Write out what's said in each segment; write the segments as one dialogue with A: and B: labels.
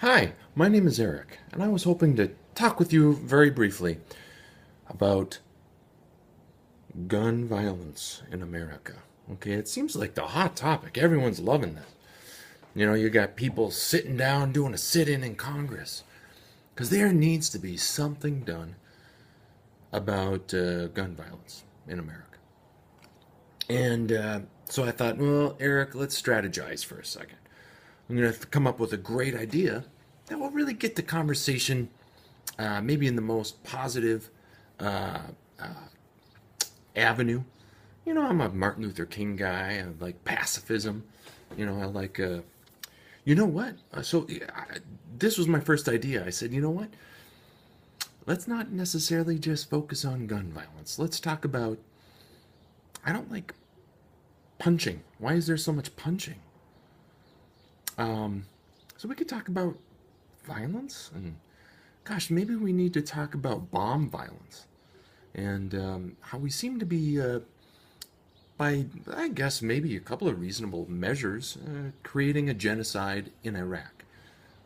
A: Hi, my name is Eric, and I was hoping to talk with you very briefly about gun violence in America. Okay, it seems like the hot topic. Everyone's loving this. You got people sitting down doing a sit in Congress because there needs to be something done about gun violence in America. And so I thought, well, Eric, let's strategize for a second. I'm going to come up with a great idea that will really get the conversation maybe in the most positive uh, avenue. I'm a Martin Luther King guy. I like pacifism. I like, you know what? This was my first idea. I said, you know what? Let's not necessarily just focus on gun violence. Let's talk about, I don't like punching. Why is there so much punching? So we could talk about violence and gosh, maybe we need to talk about bomb violence and how we seem to be, by I guess maybe a couple of reasonable measures, creating a genocide in Iraq.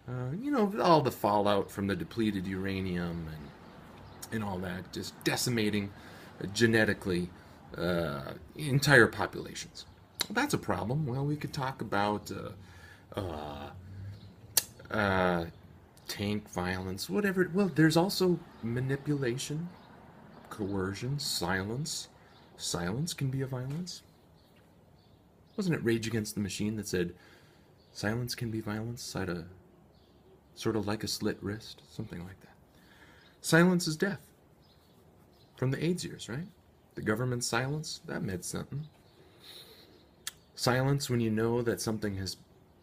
A: All the fallout from the depleted uranium and all that, just decimating genetically entire populations. Well, that's a problem. Well, we could talk about uh, uh, tank violence, whatever. Well, there's also manipulation, coercion, silence. Silence can be a violence. Wasn't it Rage Against the Machine that said silence can be violence, sort of like a slit wrist, something like that. Silence is death. From the AIDS years, right? The government's silence, that meant something. Silence when you know that something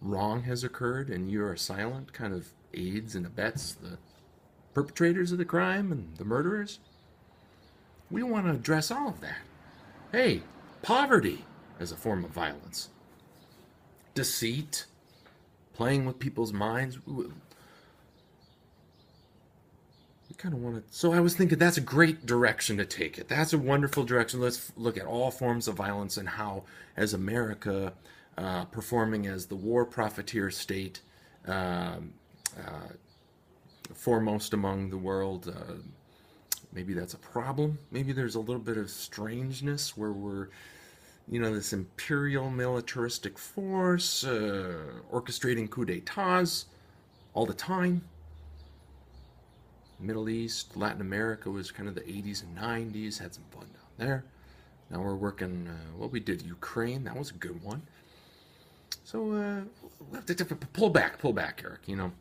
A: wrong has occurred and you are silent kind of aids and abets the perpetrators of the crime and the murderers. We want to address all of that. Hey, poverty as a form of violence. Deceit, playing with people's minds. We kind of want to. So I was thinking that's a great direction to take it. That's a wonderful direction. Let's look at all forms of violence and how, as America, performing as the war profiteer state, um, uh, foremost among the world, maybe that's a problem. Maybe there's a little bit of strangeness where we're, this imperial militaristic force orchestrating coups d'etats all the time. Middle East, Latin America was kind of the 80s and 90s, had some fun down there. Now we're working, we did Ukraine, that was a good one. So we'll have to pull back, Eric, And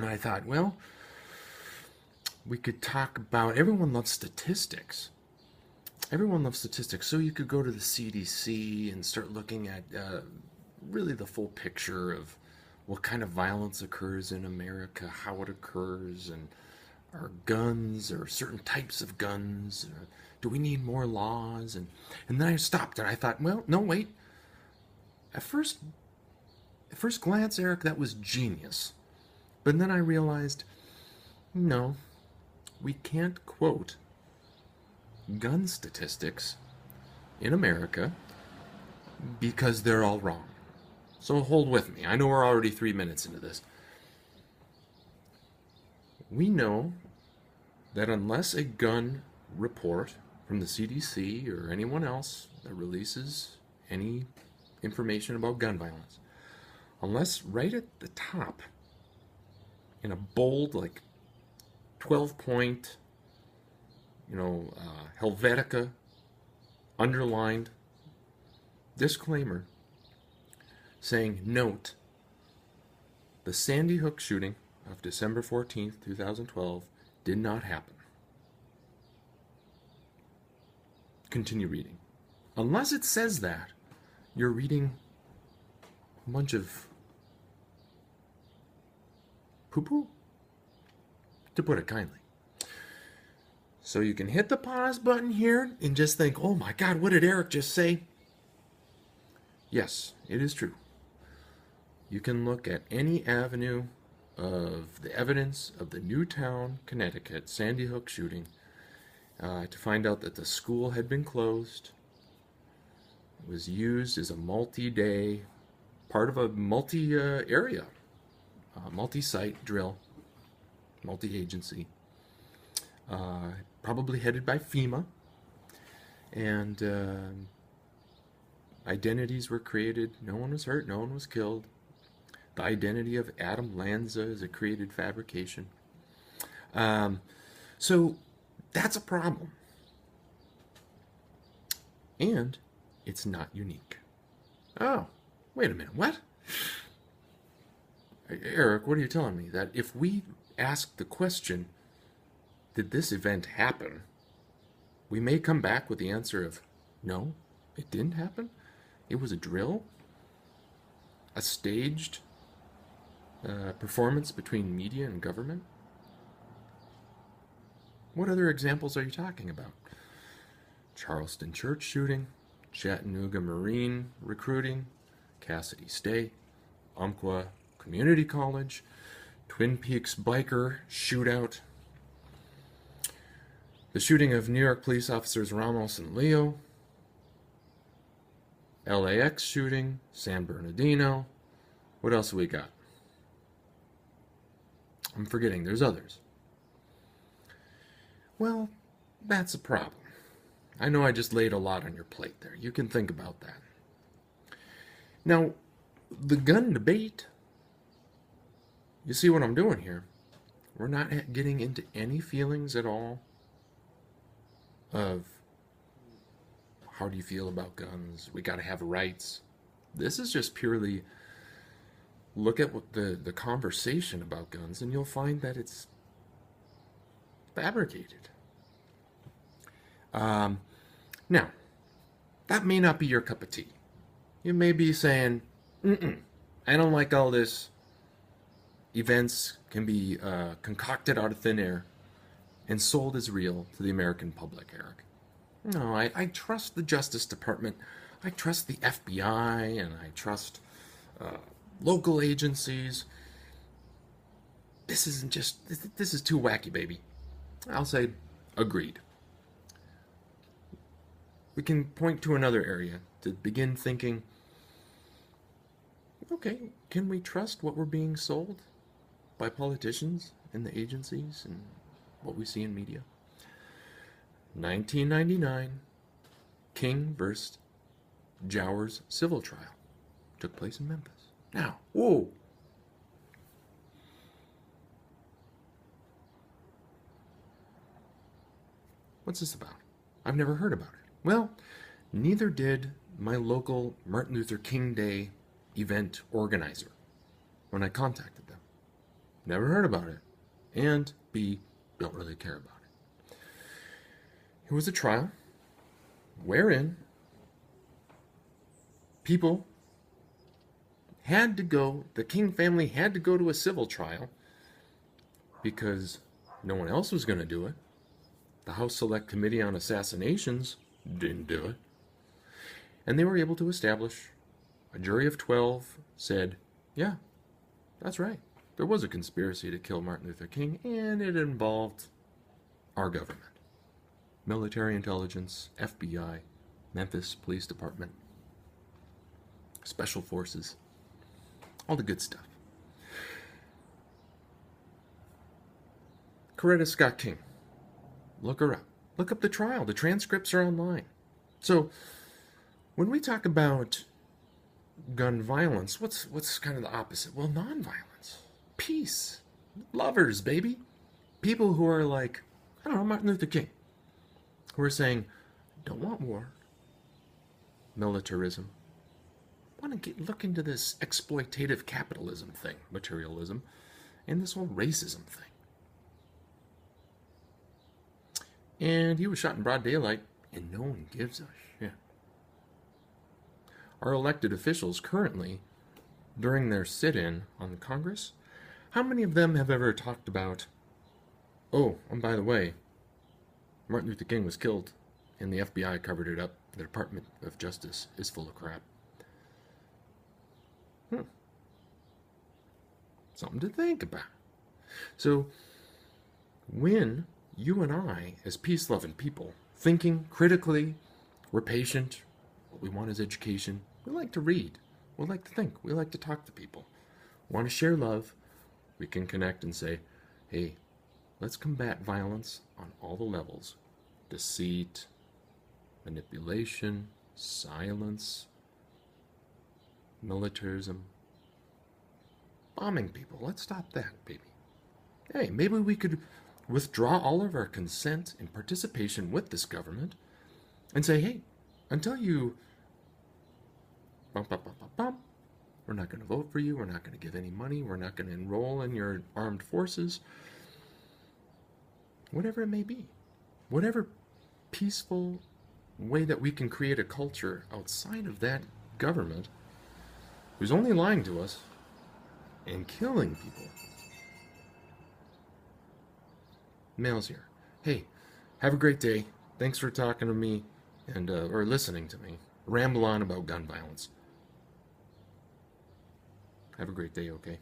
A: I thought, well, we could talk about, everyone loves statistics. Everyone loves statistics. So you could go to the CDC and start looking at really the full picture of what kind of violence occurs in America, how it occurs, and are guns or certain types of guns? Or do we need more laws? And then I stopped and I thought, well, no, wait. At first glance, Eric, that was genius. But then I realized, no, we can't quote gun statistics in America because they're all wrong. So hold with me. I know we're already 3 minutes into this. We know that unless a gun report from the CDC or anyone else that releases any information about gun violence, unless right at the top, in a bold, like 12-point, Helvetica underlined disclaimer saying, note, the Sandy Hook shooting of December 14th, 2012 did not happen. Continue reading. Unless it says that, you're reading a bunch of poo-poo, to put it kindly. So you can hit the pause button here and just think, oh my God, what did Eric just say? Yes, it is true. You can look at any avenue of the evidence of the Newtown, Connecticut Sandy Hook shooting to find out that the school had been closed. It was used as a multi-day, part of a multi-area multi-site drill, multi-agency, probably headed by FEMA, and identities were created. No one was hurt, no one was killed. The identity of Adam Lanza is a created fabrication. So that's a problem. And it's not unique. Oh, wait a minute, what? Eric, what are you telling me? That if we ask the question, did this event happen? We may come back with the answer of, no, it didn't happen. It was a drill, a staged performance between media and government. What other examples are you talking about? Charleston church shooting, Chattanooga Marine recruiting, Cassidy State, Umpqua Community College, Twin Peaks biker shootout, the shooting of New York police officers Ramos and Leo, LAX shooting, San Bernardino. What else have we got? I'm forgetting, there's others. Well, that's a problem. I know I just laid a lot on your plate there. You can think about that. Now, the gun debate, you see what I'm doing here? We're not getting into any feelings at all of how do you feel about guns? We got to have rights. This is just purely look at what the conversation about guns, and you'll find that it's fabricated. Now, that may not be your cup of tea. You may be saying, I don't like all this. Events can be concocted out of thin air and sold as real to the American public, Eric. No, I trust the Justice Department. I trust the FBI, and I trust local agencies. This is too wacky, baby. I'll say, agreed. We can point to another area to begin thinking, okay, can we trust what we're being sold by politicians and the agencies and what we see in media? 1999, King versus Jowers civil trial took place in Memphis. Now, whoa! What's this about? I've never heard about it. Well, neither did my local Martin Luther King Day event organizer when I contacted them. Never heard about it. And B, don't really care about it. It was a trial wherein people had to go, the King family had to go to a civil trial because no one else was going to do it. The House Select Committee on Assassinations didn't do it. And they were able to establish, a jury of 12 said, yeah, that's right. There was a conspiracy to kill Martin Luther King, and it involved our government. Military intelligence, FBI, Memphis Police Department, Special Forces, all the good stuff. Coretta Scott King. Look her up. Look up the trial. The transcripts are online. So, when we talk about gun violence, what's kind of the opposite? Well, nonviolence. Peace. Lovers, baby. People who are like, I don't know, Martin Luther King. Who are saying, don't want war. Militarism. Want to look into this exploitative capitalism thing, materialism, and this whole racism thing. And he was shot in broad daylight, and no one gives a shit. Our elected officials currently, during their sit-in on Congress, how many of them have ever talked about, oh, and by the way, Martin Luther King was killed, and the FBI covered it up. The Department of Justice is full of crap. Something to think about. So, when you and I, as peace-loving people, thinking critically, we're patient, what we want is education, we like to read, we like to think, we like to talk to people, we want to share love, We can connect and say, hey, let's combat violence on all the levels. Deceit, manipulation, silence, militarism, bombing people. Let's stop that, baby. Hey, maybe we could withdraw all of our consent and participation with this government and say, hey, until you we're not going to vote for you, we're not going to give any money, we're not going to enroll in your armed forces, whatever it may be. Whatever peaceful way that we can create a culture outside of that government who's only lying to us and killing people. Mail's here. Hey, have a great day. Thanks for talking to me and or listening to me ramble on about gun violence. Have a great day, okay?